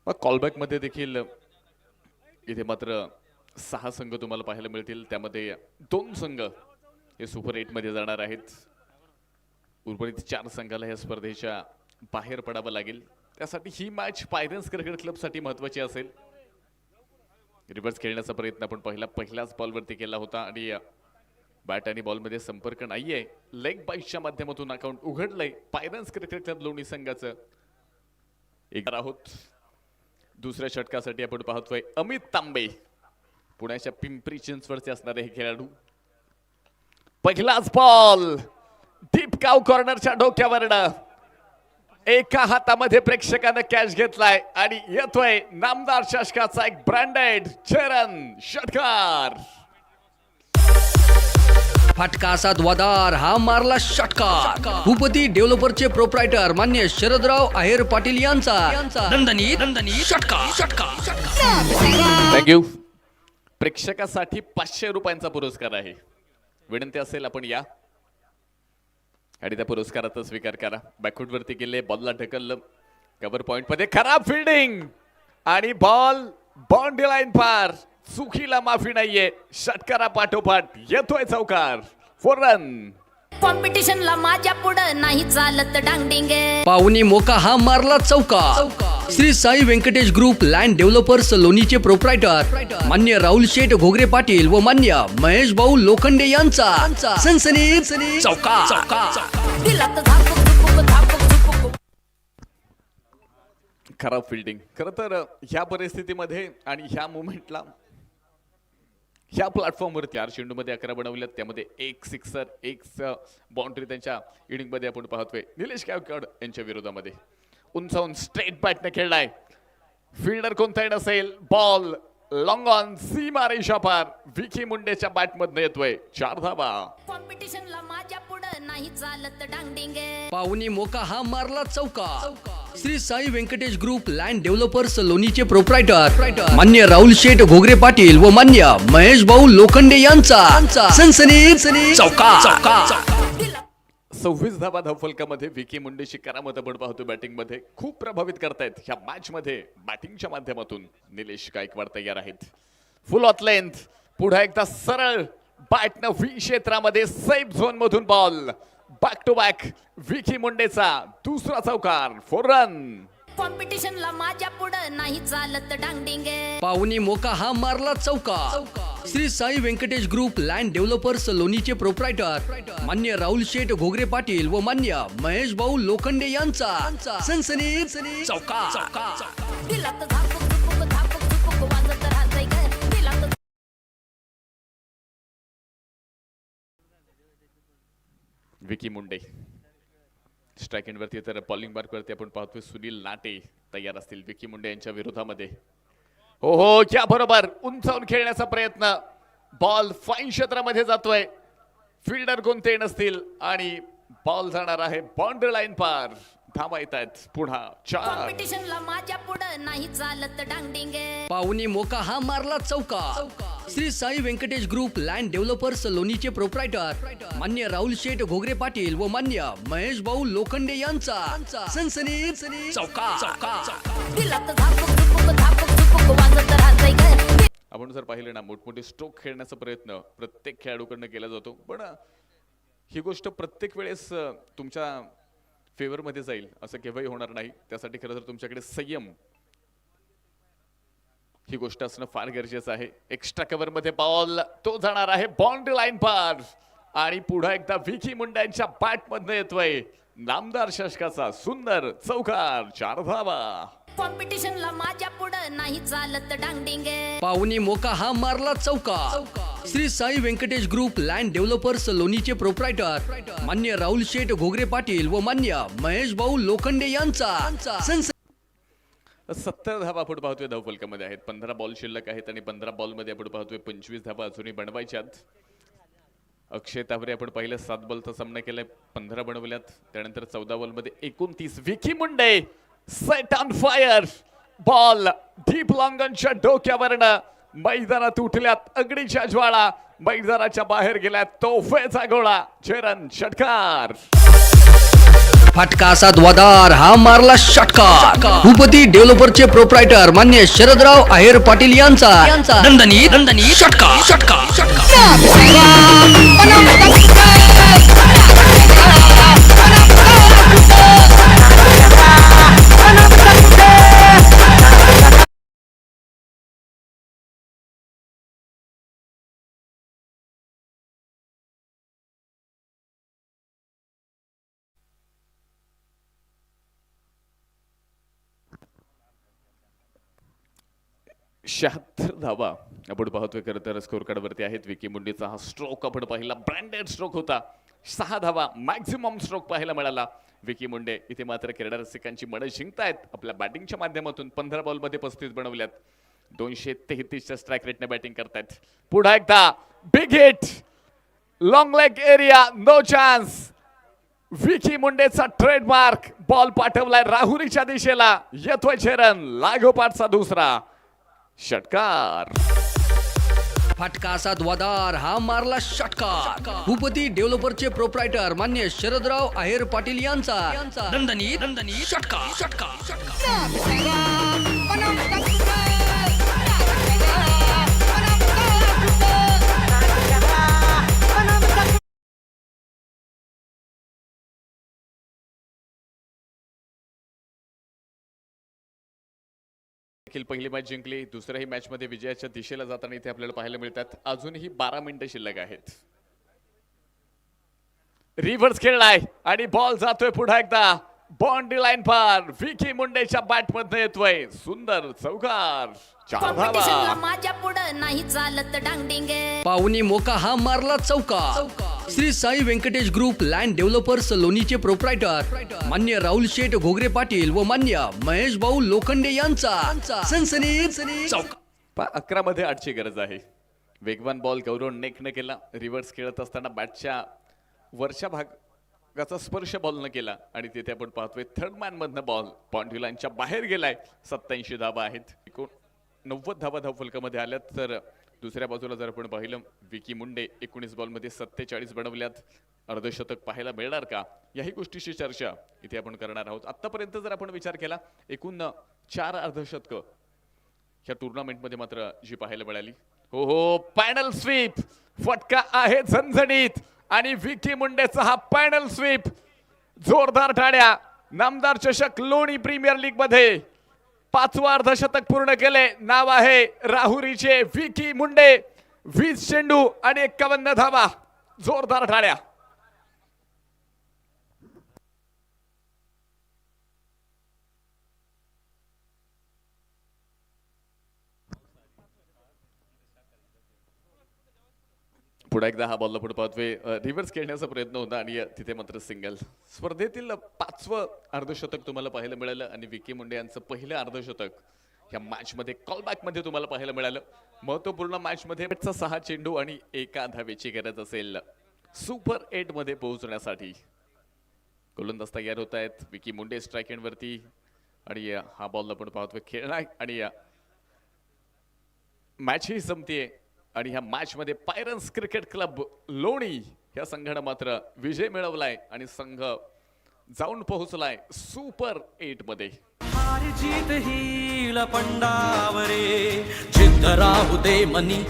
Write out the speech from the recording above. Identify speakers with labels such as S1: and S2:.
S1: Callback मध्ये देखील इथे मात्र 6 संघ तुम्हाला पाहायला मिळतील, त्यामध्ये 2 संघ हे सुपर 8 मध्ये जाणार आहेत. उर्वरित 4 संघाला या स्पर्धेच्या बाहेर पडावं लागेल. त्यासाठी ही मॅच पायरन्स क्रिकेट क्लब साठी महत्त्वाची असेल. रिव्हर्स खेळण्याचा प्रयत्न आपण पहिल्याच बॉलवरती केला होता आणि बॅट आणि बॉल मध्ये संपर्क नाहीये. लेग बाईटच्या माध्यमातून अकाउंट उघडलंय पायरन्स क्रिकेट क्लब लोणी संघाचं. एक आहोत दुसऱ्या षटकासाठी आपण पाहतोय अमित तांबे, पुण्याच्या पिंपरी चिंचवडचे असणारे हे खेळाडू. पहिलाच बॉल डीप काव कॉर्नरच्या डोक्यावरनं एका हातामध्ये प्रेक्षकांना कॅच घेतलाय आणि येतोय नामदार षटकाचा एक ब्रँडेड चरण षटकार.
S2: फटका असा धुवाधार हा मारला षटकार. भूपती डेव्हलपरचे प्रोप्रायटर मान्य शरदराव आहेर पाटील यांचा नंदनी षटकार.
S1: थँक्यू. प्रेक्षकासाठी 500 रुपयांचा पुरस्कार आहे. विनंती असेल आपण या आणि त्या पुरस्काराचा स्वीकार करा. बॅकफूट वरती गेले, बॉलला ढकललं, कव्हर पॉइंट मध्ये खराब फिल्डिंग आणि बॉल बाउंड्री लाईन पार. चुकीला माफी नाहीये. षटकारा पाठोपाठ येतोय चौकार. 4 रन.
S3: कॉम्पिटिशनला माझ्या पुढं नाही चालत डांगडिंग.
S2: पाहुणी मोका हा मारला चौकार. Shri Sai Venkatesh group land developers लोणीचे प्रोप्रायटर मान्य राहुल शेठ घोगरे पाटील व मान्य महेश भाऊ लोखंडे यांचा सनसनी चौकार.
S3: दिलात झापूक झुपूक झापूक झुपूक.
S1: खराब फिल्डिंग. खरं तर ह्या परिस्थितीमध्ये आणि ह्या मुवमेंटला ह्या प्लॅटफॉर्मवरती 4 चेंडूमध्ये 11 बनवल्यात, त्यामध्ये 1 सिक्सर 1 बाउंड्री त्यांच्या इनिंगमध्ये आपण पाहतोय. निलेश गायकवाड यांच्या विरोधामध्ये उंचावून स्ट्रेट बॅटने खेळलाय. फिल्डर कोणताही नसेल. बॉल लॉंग ऑन सीमा रेषा पार. विकी मुंडेच्या बॅटमधनं येतोय 4 धावा.
S3: कॉम्पिटिशनला माझ्या पुढं नाही चालत डांगडिंग.
S2: पाहुणी मोका हा मारला चौकार. Shri Sai Venkatesh group land developers लोणीचे प्रोप्रायटर मान्य राहुल शेठ घोगरे पाटील व मान्य महेश भाऊ लोखंडे यांचा सनसनी चौकार.
S1: 26 धावा धावफलकामध्ये विकी मुंडेची करामत आपण पाहतो. बॅटिंग मध्ये खूप प्रभावित करतायत ह्या मॅच मध्ये. बॅटिंगच्या माध्यमातून निलेश गायकवाड तयार आहेत. Full of length. पुढे एकदा सरळ बॅटनं व्ही क्षेत्रामध्ये सेफ झोन मधून ball. Back to back Vicky मुंडेचा दुसरा चौकार. 4 रन.
S3: कॉम्पिटिशनला माझ्या पुढं नाही चालत डांगडिंग.
S2: पाहुणी मोका हा मारला चौकार. Shri Sai Venkatesh group land developers लोणीचे प्रोप्रायटर मान्य राहुल शेठ घोगरे पाटील व मान्य महेश भाऊ लोखंडे यांचा सनसनी चौकार.
S3: दिलात झापूक झुपूक झापूक झुपूक वाजत राहतंय ग. दिलात
S1: विकी मुंडे स्ट्राइक एंड वरती, तर बॉलिंग मार्क वरती आपण पाहतोय सुनील नाटे तयार असतील विकी मुंडे यांच्या विरोधामध्ये. हो क्या बरोबर उंचावून खेळण्याचा प्रयत्न. बॉल फाईन क्षेत्रामध्ये जातोय. फिल्डर कोणते नसतील आणि बॉल जाणार आहे बाउंड्री लाईन पार. धावा येत आहेत पुन्हा 4.
S3: कॉम्पिटिशनला माझ्या पुढं नाही चालत डांगडिंग.
S2: पाहुणी मोका हा मारला चौकार. Shri Sai Venkatesh group land developers लोणीचे प्रोप्रायटर मान्य राहुल शेठ घोगरे पाटील व मान्य महेश भाऊ लोखंडे यांचा सनसनी चौकार.
S3: दिलात झापूक झुपूक झापूक झुपूक वाजत राहतंय ग.
S1: आपण जर पाहिलं ना, मोठमोठे स्ट्रोक खेळण्याचा प्रयत्न प्रत्येक खेळाडूकडनं केला जातो, पण ही गोष्ट प्रत्येक वेळेस तुमच्या फेवर मध्ये जाईल असं केव्हाही होणार नाही. त्यासाठी खरं तर तुमच्याकडे संयम ही गोष्ट असणं फार गरजेचं आहे. एक्स्ट्रा कव्हर मध्ये बॉल तो जाणार आहे बाउंड्री लाईन पार आणि पुढे एकदा विकी मुंड्यांच्या बॅट मधनं येतोय नामदार षटकाचा सुंदर चौकार. 4 धावा.
S3: कॉम्पिटिशनला माझ्या पुढं नाही चालत डांगडिंग.
S2: पाहुणी मोका हा मारला चौकार. Shri Sai Venkatesh group land developers लोणीचे प्रोप्रायटर मान्य राहुल शेठ घोगरे पाटील व मान्य महेश भाऊ लोखंडे यांचा
S1: 70 धावा आपण पाहतोय धावफलकामध्ये आहेत. 15 बॉल शिल्लक आहेत आणि 15 बॉल मध्ये आपण पाहतोय 25 धावा अजूनही बनवायच्यात. अक्षय तावरे आपण पाहिलं 7 बॉलचा सामना केलाय, 15 बनवल्यात. त्यानंतर 14 बॉल मध्ये 29. Vicky Munde set on fire. Ball deep लॉंगनच्या डोक्यावरनं मैदानात उठल्यात अग्नीच्या ज्वाळा. मैदानाच्या बाहेर गेल्यात तोफेचा गोळा. चरण षटकार.
S2: फटका असा धुवाधार हा मारला षटकार भूपती डेव्हलपरचे प्रोप्रायटर मान्य शरदराव आहेर पाटील यांचा दणदणीत षटकार
S1: शहात्तर धावा आपण पाहतोय. खरं तर स्कोर कार्ड वरती आहेत. विकी मुंडेचा हा स्ट्रोक आपण पाहिला, ब्रँडेड स्ट्रोक होता. 6 धावा मॅक्झिमम स्ट्रोक पाहायला मिळाला. विकी मुंडे इथे मात्र क्रीडा रसिकांची मनं जिंकतायत आपल्या बॅटिंगच्या माध्यमातून. 15 बॉलमध्ये 35 बनवल्यात. 233च्या स्ट्राईक रेटने बॅटिंग करतायत. पुन्हा एकदा big hit, long leg area, no chance. Vicky मुंडेचा ट्रेडमार्क बॉल पाठवलाय राहुरीच्या दिशेला. येतोय चरण, लागोपाठचा दुसरा षटकार.
S2: फटका असा धुवाधार हा मारला षटकार भूपती डेव्हलपरचे प्रोप्रायटर मान्य शरदराव आहेर पाटील यांचा दणदणीत षटकार
S1: पहिली मॅच जिंकली. दुसऱ्याही मॅच मध्ये विजयाच्या दिशेला जाताना इथे आपल्याला पाहायला मिळतात. अजूनही 12 मिनिटं शिल्लक आहेत. रिव्हर्स खेळलाय आणि बॉल जातोय पुन्हा एकदा बाउंड्री लाईन पार. विकी मुंडेच्या बॅट मध्ये येतोय सुंदर चौकार. 4
S3: कॉम्पिटिशनला
S1: धावा.
S3: माझ्या पुढं नाही चालत डांगडिंग.
S2: पाहुणी मोका हा मारला चौकार. Shri Sai Venkatesh group land developers लोणीचे प्रोप्रायटर मान्य राहुल शेठ घोगरे पाटील व मान्य महेश भाऊ लोखंडे यांचा सनसनीत चौकार.
S1: 11 मध्ये 8ची गरज आहे. वेगवान बॉल गौरव नेकने केला. रिव्हर्स खेळत असताना बॅटच्या वरच्या भागाचा स्पर्श बॉल न केला आणि तिथे आपण पाहतोय थर्ड मॅन मधनं बॉल बाउंड्री लाईनच्या बाहेर गेलाय. 87 धावा आहेत. 90 धावा धावफलकामध्ये आल्यात. तर दुसऱ्या बाजूला जर आपण पाहिलं विकी मुंडे 19 बॉलमध्ये 47 बनवल्यात. अर्धशतक पाहायला मिळणार का, याही गोष्टीची चर्चा इथे आपण करणार आहोत. आतापर्यंत जर आपण विचार केला एकूण 4 अर्धशतक ह्या टुर्नामेंटमध्ये मात्र जी पाहायला मिळाली. हो पॅनल स्वीप, फटका आहे झणझणीत आणि विकी मुंडेचा हा पॅनल स्वीप. जोरदार टाळ्या. नामदार चषक लोणी प्रीमियर लीग मध्ये 5वं अर्धशतक पूर्ण केले. नाव आहे राहुरीचे विकी मुंडे. 20 चेंडू आणि 51 धावा. जोरदार टाळ्या. पुढे एकदा हा बॉल पुढे पाहतोय. रिव्हर्स खेळण्याचा प्रयत्न होता आणि तिथे मात्र सिंगल. स्पर्धेतील 5वं अर्धशतक तुम्हाला पाहायला मिळालं आणि विकी मुंडे यांचं पहिलं अर्धशतक या मॅच मध्ये कॉलबॅक मध्ये तुम्हाला पाहायला मिळालं. महत्वपूर्ण मॅच मध्ये 6 चेंडू आणि 1 धावेची गरज असेल सुपर 8 मध्ये पोहोचण्यासाठी. गोलंदाज तयार होत आहेत. विकी मुंडे स्ट्राईक एंड वरती आणि हा बॉल आपण पाहतोय खेळलाय आणि मॅच ही संपतीये. आणि ह्या मॅच मध्ये पायरन्स क्रिकेट क्लब लोणी या संघानं मात्र विजय मिळवलाय आणि संघ जाऊन पोहोचलाय सुपर 8 मध्ये.
S4: हार जीत ही लपंडावरे जिद्द राहू दे मनी